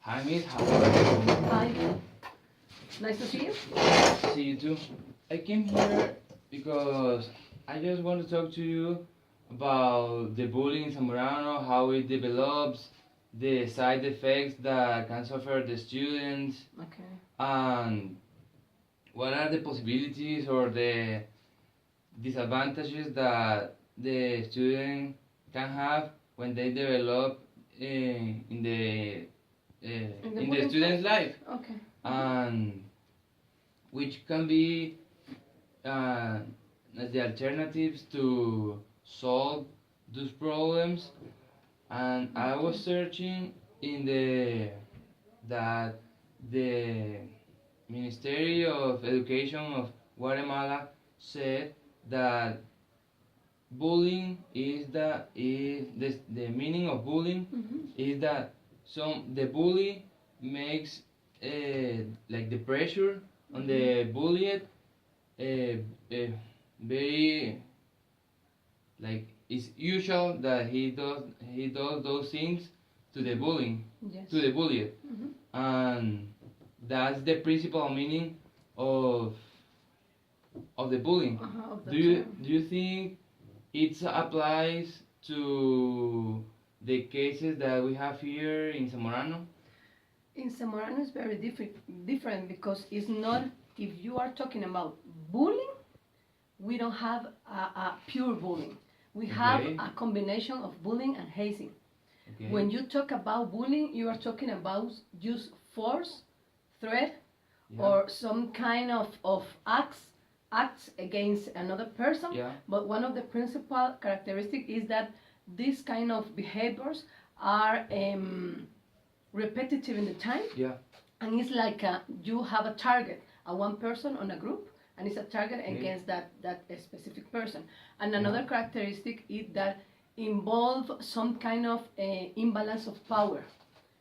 Hi, Miss. How are you? Hi, nice to see you. See you too. I came here because I just want to talk to you about the bullying in Zamorano, how it develops, the side effects that can suffer the students, Okay. and what are the possibilities or the disadvantages that the student can have when they develop in the In the in the bullying student's process. life, Okay. and which can be uh, the alternatives to solve those problems. And I was Okay. searching in the that the Ministry of Education of Guatemala said that bullying the meaning of bullying Mhm. is that the bully makes like the pressure on Mhm. the bullied uh, very like it's usual that he does those things to the Mhm. bullying Yes. to the bullied, Mhm. and that's the principal meaning of of the bullying. Of the Do term. you think it applies to the cases that we have here in Zamorano? In Zamorano is very different because it's not, if you are talking about bullying, we don't have a pure bullying. We have Okay, a combination of bullying and hazing. okay, When you talk about bullying, you are talking about use force, threat, yeah, or some kind of acts against another person. yeah, But one of the principal characteristics is that these kind of behaviors are repetitive in the time, yeah, and it's like you have a target, a one person on a group, and it's a target okay, against that specific person. And yeah, another characteristic is that involve some kind of imbalance of power, yeah.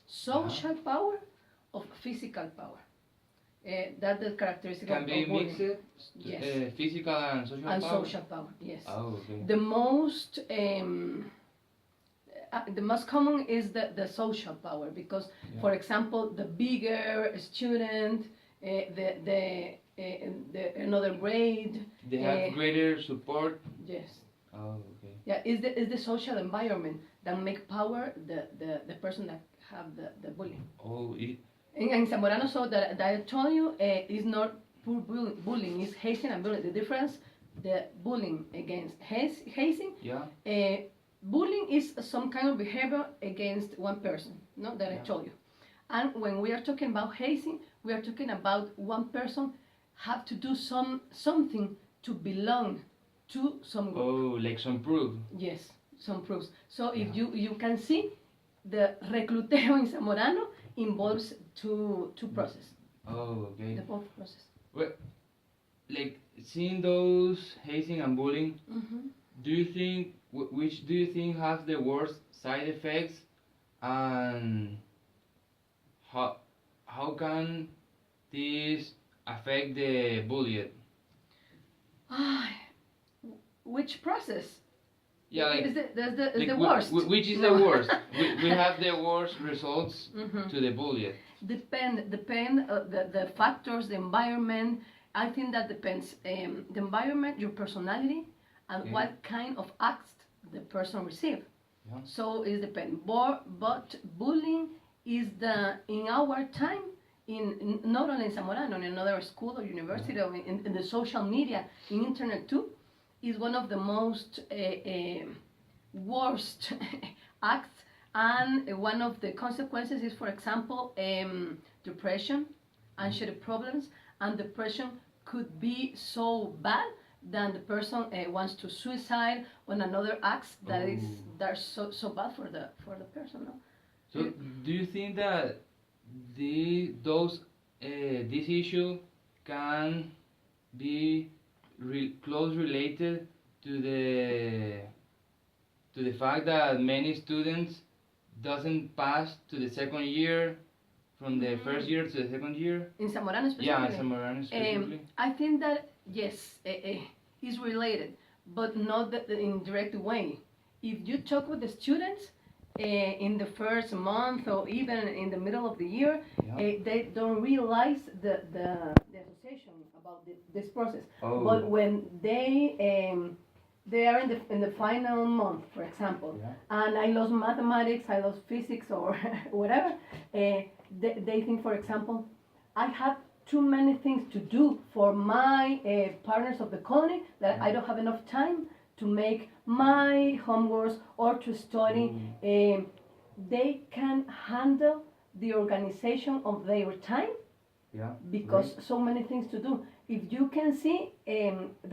social power, of physical power. That's the characteristic Can be of bullying. mixed, Yes, physical and social and power. social power. Yes. Oh, okay. The most common is the social power because, Yeah. for example, the bigger student, the another grade. They have greater support. Yes. Oh, okay. Yeah, is the social environment that make power the person that have the bullying. Oh, In Zamorano, so that I told you, is not poor bullying, it's hazing and bullying. The difference, the bullying against hazing, yeah, bullying is some kind of behavior against one person, no, that I yeah. told you. And when we are talking about hazing, we are talking about one person have to do something to belong to some group. Oh, like some proof. Yes, some proofs. So Yeah. if you can see, the recluteo in Zamorano involves two process, Oh, okay. the both process. Well, like seeing those hazing and bullying, Mm-hmm. do you think which do you think has the worst side effects, and how how can this affect the bullied? Ah, which process? Yeah, like Is the worst? which is the No. worst? We have the worst results Mm-hmm. to the bullied. Depend the factors, the environment. I think that depends. The environment, your personality, and Okay. what kind of acts the person receive. Yeah. So it depends. But bullying is in our time, not only in Zamorano, in another school or university, or in the social media, in internet too, is one of the most worst acts. And one of the consequences is, for example, depression, anxiety problems, and depression could be so bad that the person wants to suicide on another acts that are so bad for the person. No? So, do you think that this issue can be close related to the fact that many students doesn't pass to the second year from the first year to the second year? In Zamorano Yeah, specifically, Zamorano specifically. I think that yes, is related, but not in direct way. If you talk with the students, in the first month or even in the middle of the year, Yeah. they don't realize the association about this process. Oh. But when they are in the final month, for example, Yeah. and I lost mathematics, I lost physics, or whatever, they think, for example, I have too many things to do for my partners of the colony that I don't have enough time to make my homeworks or to study. They can handle the organization of their time Yeah. because Great. so many things to do. If you can see,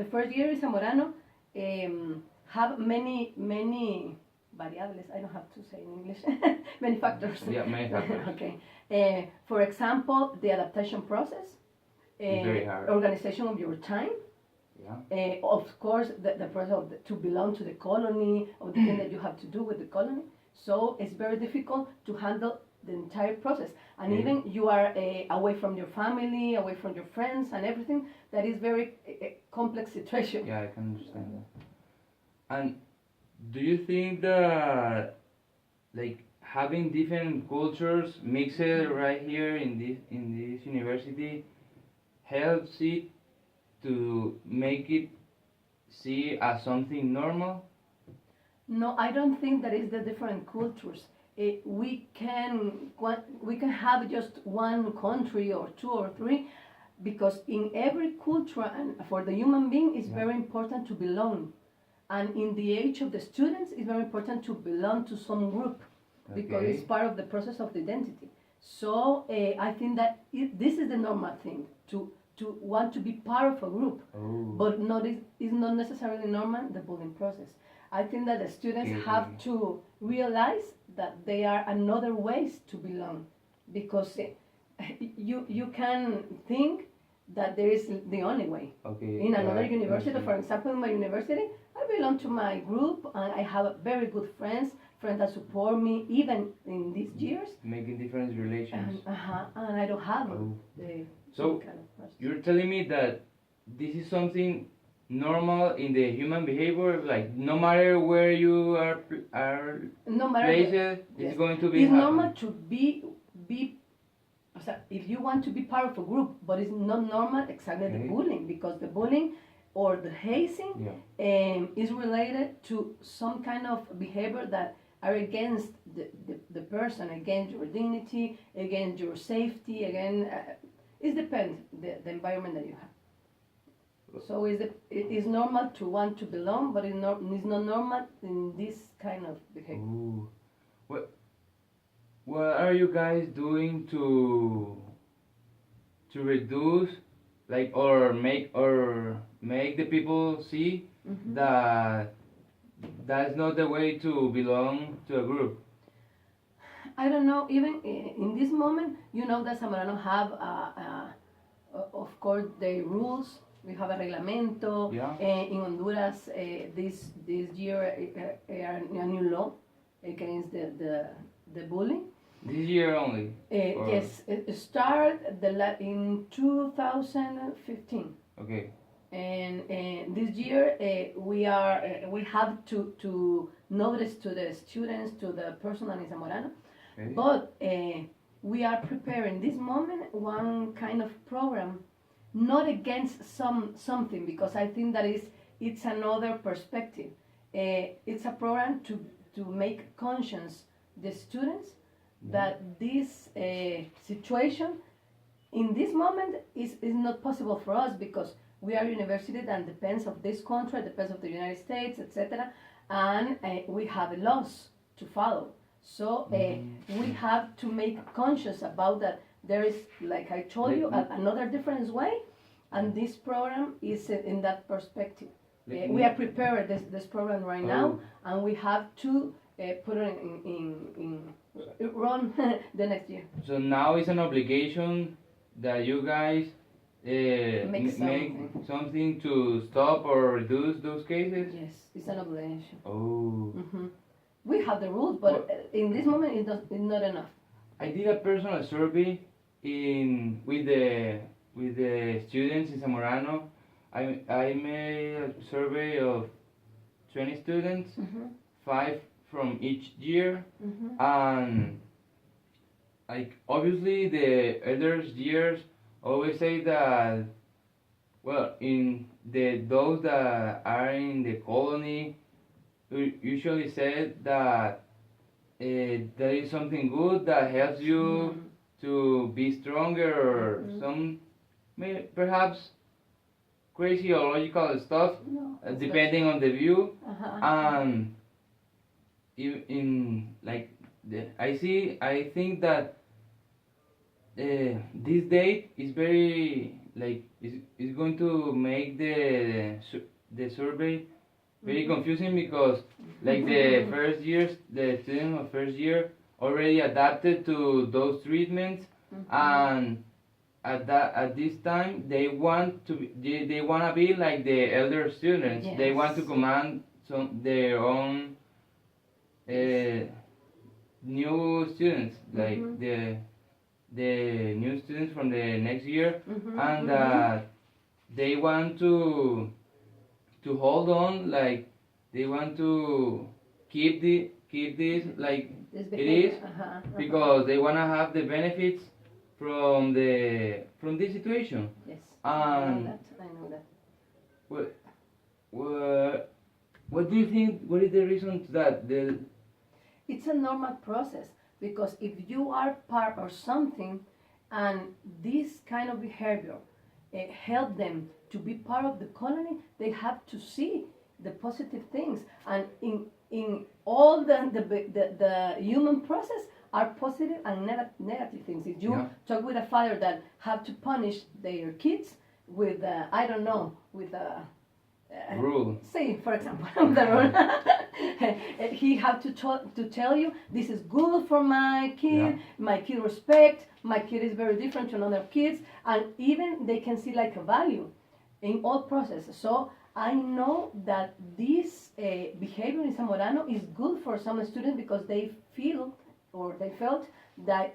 the first year in Zamorano have many variables. I don't have to say in English. Many factors. Yeah, many factors. Okay. For example, the adaptation process, It's very hard. organization of your time. Yeah. Of course, the process of to belong to the colony, of the thing that you have to do with the colony. So it's very difficult to handle the entire process. And Yeah. even you are away from your family, away from your friends and everything, that is very complex situation. Yeah, I can understand that. And do you think that like having different cultures mixed right here in this university helps it to make it see as something normal? No, I don't think that is the different cultures. We can have just one country or two or three, because in every culture and for the human being it's Yeah. very important to belong, and in the age of the students it's very important to belong to some group because Okay. it's part of the process of the identity. So I think that this is the normal thing to want to be part of a group. Oh. But is not necessarily normal the bullying process. I think that the students Okay. have to realize that there are another ways to belong, because you can think that there is the only way. Okay. In another right, university, understand. for example, in my university, I belong to my group and I have very good friends that support me even in these years. Making different relations. And I don't have Oh. the So, same kind of process. You're telling me that this is something normal in the human behavior, like no matter where you are No matter placed, Yes. it's going to be It's happen. normal to be if you want to be part of a group, but it's not normal exactly Okay. the bullying, because the bullying or the hazing Yeah. is related to some kind of behavior that are against the person, against your dignity, against your safety, it depends the environment that you have. So it is normal to want to belong, but it's not normal in this kind of behavior. Ooh. What are you guys doing to reduce, like, or make the people see Mhm. that that's not the way to belong to a group? I don't know, even in this moment, you know that Zamorano have, of course, the rules. We have a reglamento. Yeah. In Honduras, this year, a new law against the bullying. This year only? Or- Yes, it started in 2015. Okay. And this year we have to notice to the students, to the personnel in Zamorano. Okay. But we are preparing this moment one kind of program, not against something, because I think that it's another perspective. It's a program to make conscious the students that this situation in this moment is not possible for us, because we are a university that depends of this country, depends of the United States, etc. And we have laws to follow. So we have to make conscious about that. There is, like I told you, another different way, and this program is in that perspective. We are prepared this program right now, and we have to put it in run the next year. So now it's an obligation that you guys Make make something. something to stop or reduce those cases? Yes, it's an obligation. Oh. We have the rules, but in this moment it's not enough. I did a personal survey with the students in Zamorano. I made a survey of 20 students. Mhm. from each year, Mhm. and like obviously the elders years always say that, well, in the those that are in the colony usually said that there is something good that helps you Mhm. to be stronger, or Mhm. some perhaps crazy or logical stuff, No, it's depending on the view. Uh-huh. And in like I think that this date is very like is going to make the survey very Mhm. confusing, because like the first years, the student of first year already adapted to those treatments, Mhm. and at this time they want to they want to be like the elder students. They want to Yes. command some their own Yes. new students, like Mhm. the new students from the next year, Mhm. and Mhm. they want to hold on, like they want to keep this like This it is, behavior. Uh-huh. because they want to have the benefits from this situation. Yes. I know And that. I know that. what what do you think? What is the reason to that? It's a normal process because if you are part of something and this kind of behavior help them to be part of the colony, they have to see the positive things. And in all the human process are positive and negative things. If you Yeah. talk with a father that have to punish their kids with, I don't know, with a Rule. say, for example, the rule. He have to tell you this is good for my kid. Yeah. My kid respect. My kid is very different to other kids, and even they can see like a value in all processes. So I know that this behavior in Zamorano is good for some students because they feel or they felt that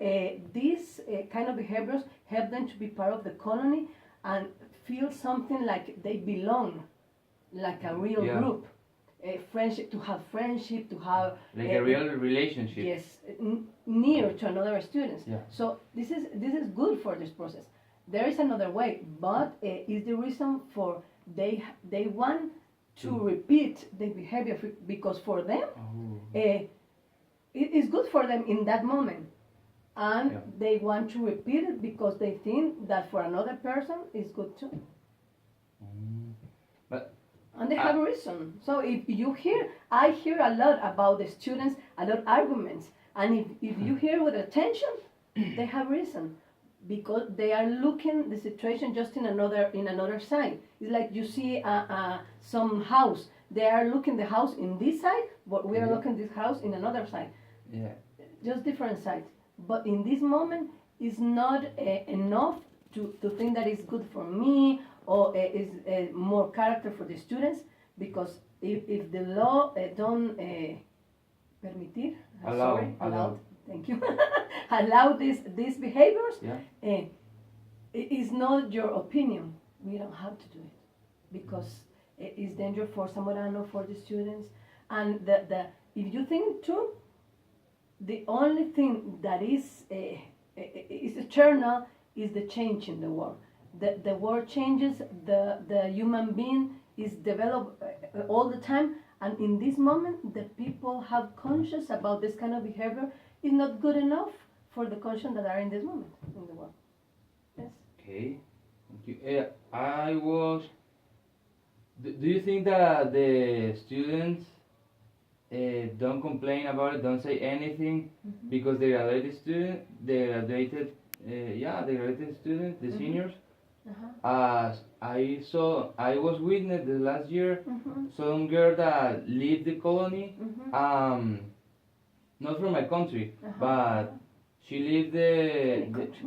these kind of behaviors help them to be part of the colony and feel something like they belong, like a real Yeah. group. Friendship, to have friendship, to have Like a real relationship. yes, near to another students. Yeah. So this is good for this process. There is another way, but is the reason for they want to Mm. repeat the behavior because for them Oh. it is good for them in that moment, and Yeah. they want to repeat it because they think that for another person is good too. Mm. But And they have a reason. So if you hear, I hear a lot about the students, a lot of arguments. And if you hear with attention, they have reason. Because they are looking the situation just in another side. It's like you see some house. They are looking the house in this side, but we are Yeah. looking this house in another side. yeah. Just different sides. But in this moment, it's not enough to think that it's good for me or is more character for the students, because if the law don't permitir, Allow. thank you, allow these behaviors, Yeah. it is not your opinion. We don't have to do it because it is dangerous for Zamorano, for the students, and the if you think too, the only thing that is eternal is the change in the world. The world changes, the human being is developed all the time, and in this moment, the people have conscious about this kind of behavior is not good enough for the conscience that are in this moment in the world. Yes. Okay. Thank you. I was. Do you think that the students don't complain about it, don't say anything, Mhm. because the graduated students, the Mhm. seniors? Uh-huh. I was witness the last year, Mhm. some girl that leave the colony, Mhm. not from my country, Uh-huh. but she leave the Country.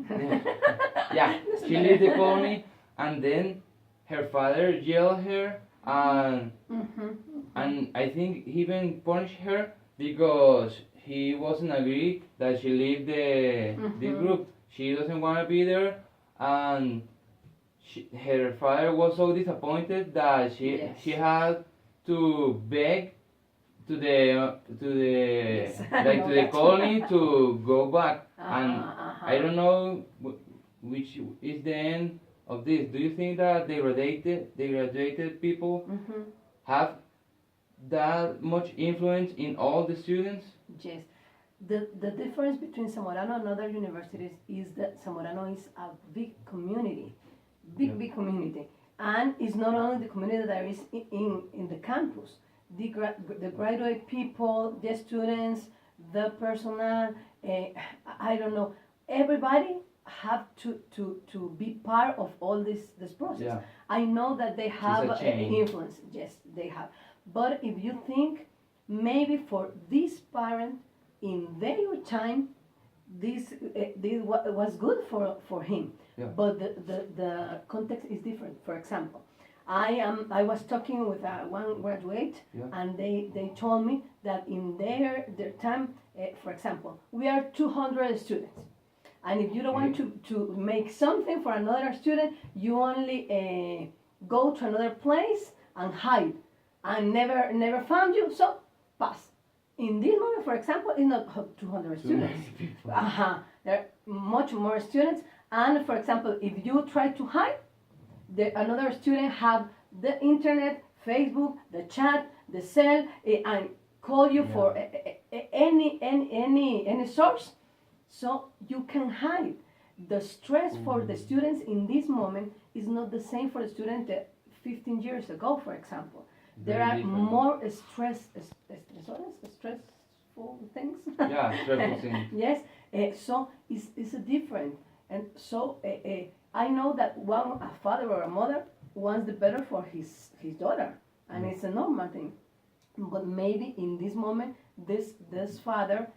yeah, she leave the colony, and then her father yelled her, and Mhm. and I think he even punished her because he wasn't agree that she leave this Mhm. group. She doesn't want to be there, and her father was so disappointed that she Yes. she had to beg to the Yes, I like know to the that. colony to go back, and Uh-huh. I don't know which is the end of this. Do you think that the graduated people Mm-hmm. have that much influence in all the students? Yes. The difference between Zamorano and other universities is that Zamorano is a big community, Yeah. big community, and it's not only the community that is in the campus. The graduate people, the students, the personnel, I don't know, everybody have to be part of all this process. Yeah. I know that they have a chain. influence. Yes, they have. But if you think maybe for this parent in their time, this was good for him. Yeah. But the context is different. For example, I was talking with one graduate, Yeah. and they told me that in their time, for example, we are 200 students, and if you don't want to make something for another student, you only go to another place and hide, and never found you, so pass. In this moment, for example, it's not 200 Too many students. people. There are much more students, and for example, if you try to hide, another student have the internet, Facebook, the chat, the cell, and call you for any source, so you can hide. The stress for the students in this moment is not the same for the student 15 years ago, for example. There Very are different. more stressful things. Yeah, stressful things. Yes, so it's a different, and so I know that a father or a mother wants the better for his daughter, and it's a normal thing. But maybe in this moment, this father,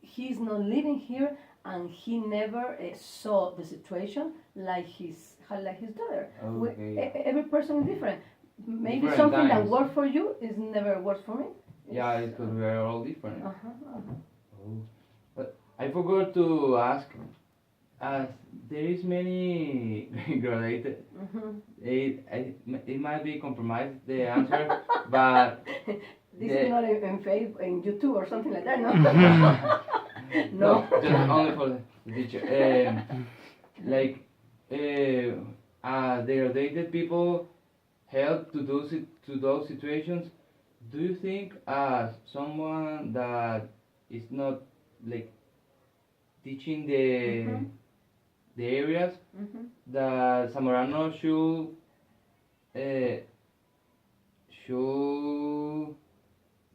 he's not living here, and he never saw the situation like his daughter. Okay. Every person is different. Maybe Different something that times. works for you is never works for me. Yeah, it's because we are all different. Uh-huh. Oh. But I forgot to ask, as there is many graduated, Mm-hmm. it might be compromised the answer, but This the- is not in Facebook, in YouTube or something like that, no? no, No. just only for the teacher. Like, the graduated people help to those situations. Do you think someone that is not like teaching Mhm. the areas Mhm. that Zamorano should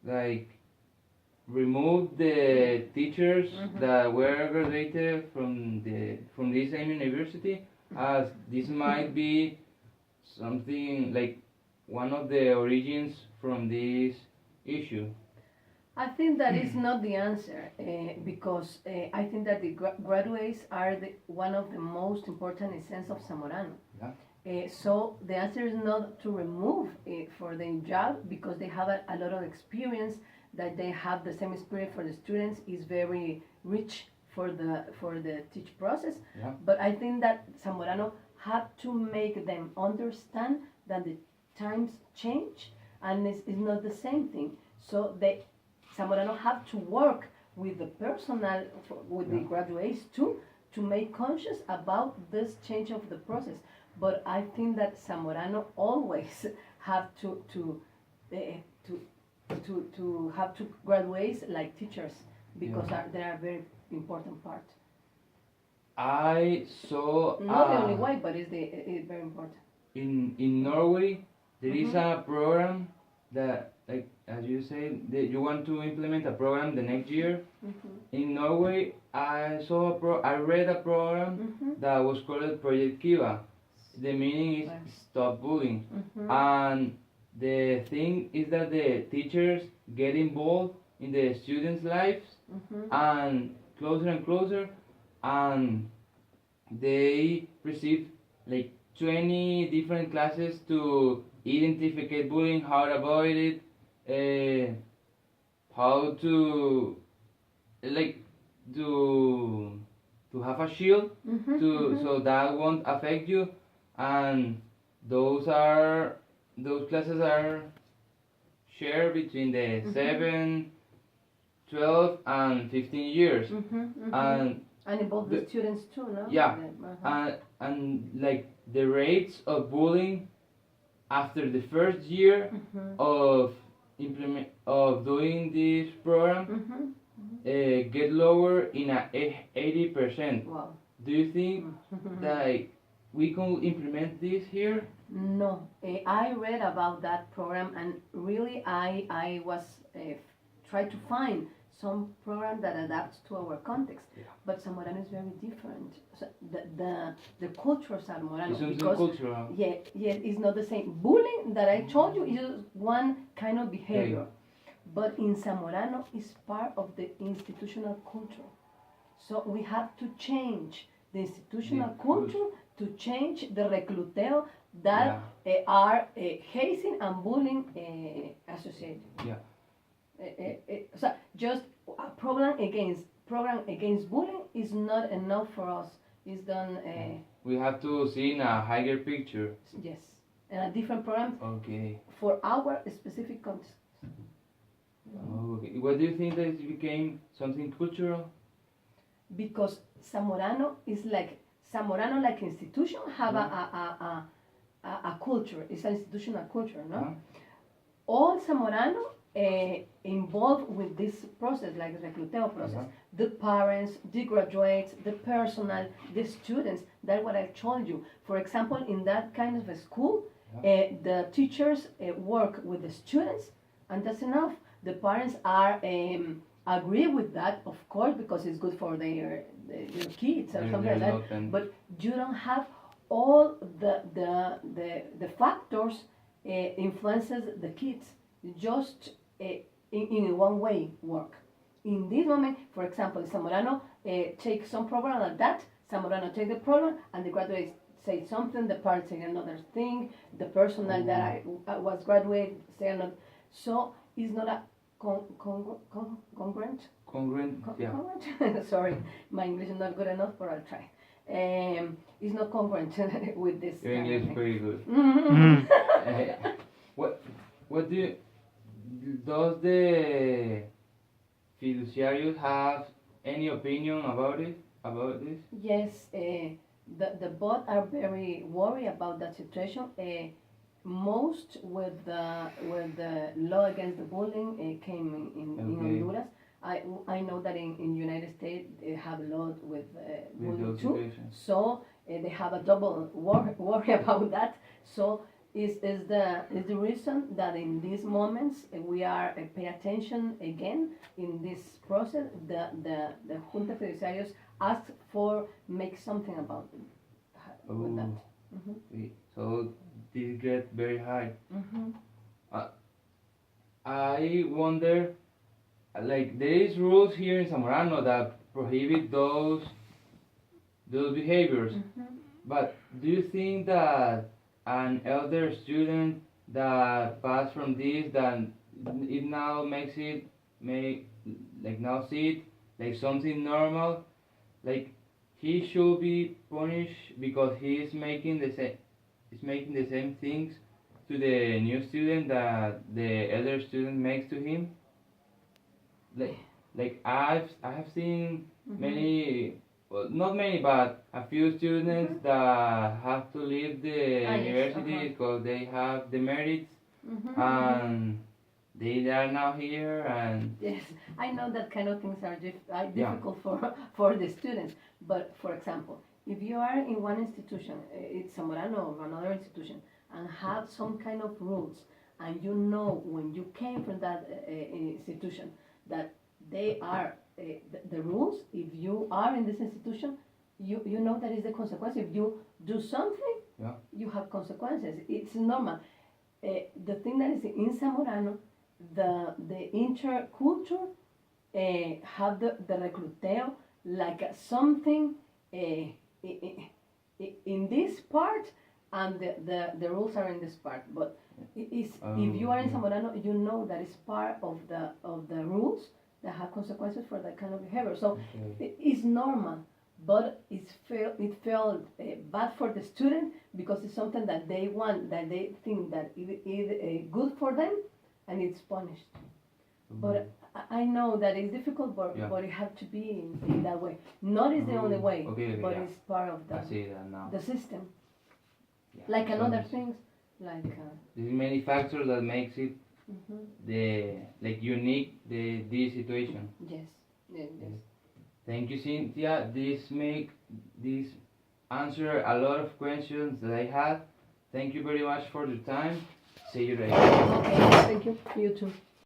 like remove the teachers Mhm. that were graduated from the same university, as this might be something like one of the origins from this issue. I think that is not the answer, because I think that the graduates are one of the most important essence of Zamorano. Yeah. So the answer is not to remove for the job, because they have a lot of experience, that they have the same spirit for the students is very rich for the teach process. Yeah. But I think that Zamorano have to make them understand that the times change, and it's not the same thing. So Zamorano have to work with the personnel, with the Yeah. graduates too, to make conscious about this change of the process. But I think that Zamorano always have to have to graduates like teachers, because Yeah. they are very important part. I saw Not the only way, but it's very important. in Norway there is Mhm. a program that, like as you say, that you want to implement a program the next year. Mhm. In Norway, I read a program Mhm. that was called Project Kiva. The meaning is Right. stop bullying, Mhm. and the thing is that the teachers get involved in the students' lives Mhm. and closer, and they receive like 20 different classes to identify bullying, how to avoid it, how to like to have a shield Mhm. to Mhm. so that won't affect you, and those classes are share between the 7, 12, and 15 years. And And involve the the- students too, no? yeah, Uh-huh. and like the rates of bullying after the first year of doing this program get lower in a 80%. Wow. Do you think that we can implement this here? No, I read about that program, and really I was trying to find some program that adapts to our context. Yeah. But Zamorano is very different. So the culture of Zamorano, It's something because cultural. yeah, it's not the same. Bullying that I told you is one kind of behavior, but in Zamorano is part of the institutional culture. So we have to change the institutional Yeah, culture to change the recluteo that are hazing and bullying associated. Yeah. So just a program against bullying is not enough for us. It's done We have to see in a higher picture. yes, and a different program Okay. for our specific context. Okay. What do you think that it became something cultural? Because Zamorano is like Zamorano, like institution, have a culture. It's an institutional culture, no? Huh? All Zamorano involved with this process, like the recluteo process. The parents, the graduates, the personnel, the students. That's what I told you. For example, in that kind of a school, the teachers work with the students, and that's enough. The parents are agree with that, of course, because it's good for their kids or something like that. But you don't have all the factors influences the kids. Just in one way work. In this moment, for example, Zamorano takes some program like that. Zamorano take the program, and the graduates say something. The parents say another thing. The personnel that I was graduate say another. So it's not a congruent. Congruent. Yeah. Congruent? Sorry, my English is not good enough, but I'll try. It's not congruent with this. Your English is very good. What does the fiduciarios have any opinion about it? About this? Yes, the both are very worried about that situation. Most with the law against the bullying came in Honduras. I know that in United States they have a law with bullying too. Situation. So they have a double worry about that. So is the reason that in these moments we are pay attention again in this process. The Junta Fiduciarios ask for make something about it with that. So this get very high. I wonder, like there is rules here in Zamorano that prohibit those behaviors. But do you think that an elder student that passed from this, that it now makes it now see it like something normal, like he should be punished because he is making the same things to the new student that the elder student makes to him? Like I have seen many, well, not many, but a few students that have to leave the university because they have the merits and they are now here and yes, I know that kind of things are difficult for the students. But for example, if you are in one institution, it's Zamorano or another institution, and have some kind of rules, and you know when you came from that institution that they are the rules. If you are in this institution, you know that is the consequence. If you do something, you have consequences. It's normal. The thing that is in Zamorano, the interculture have the recluteo like something in this part, and the rules are in this part. But if you are in Zamorano, you know that it's part of the rules that have consequences for that kind of behavior. So it's normal, but it felt bad for the student because it's something that they want, that they think that it is good for them, and it's punished. But I know that it's difficult, Yeah. but it have to be in that way. Not is the only way, Okay, but yeah. it's part of I see that now. the system. Yeah. Like So another there's- things, like There's many factors that makes it mhm. unique this situation. Yes, yes. Thank you, Cynthia. This answer a lot of questions that I had. Thank you very much for your time. See you later. Okay, thank you. You too.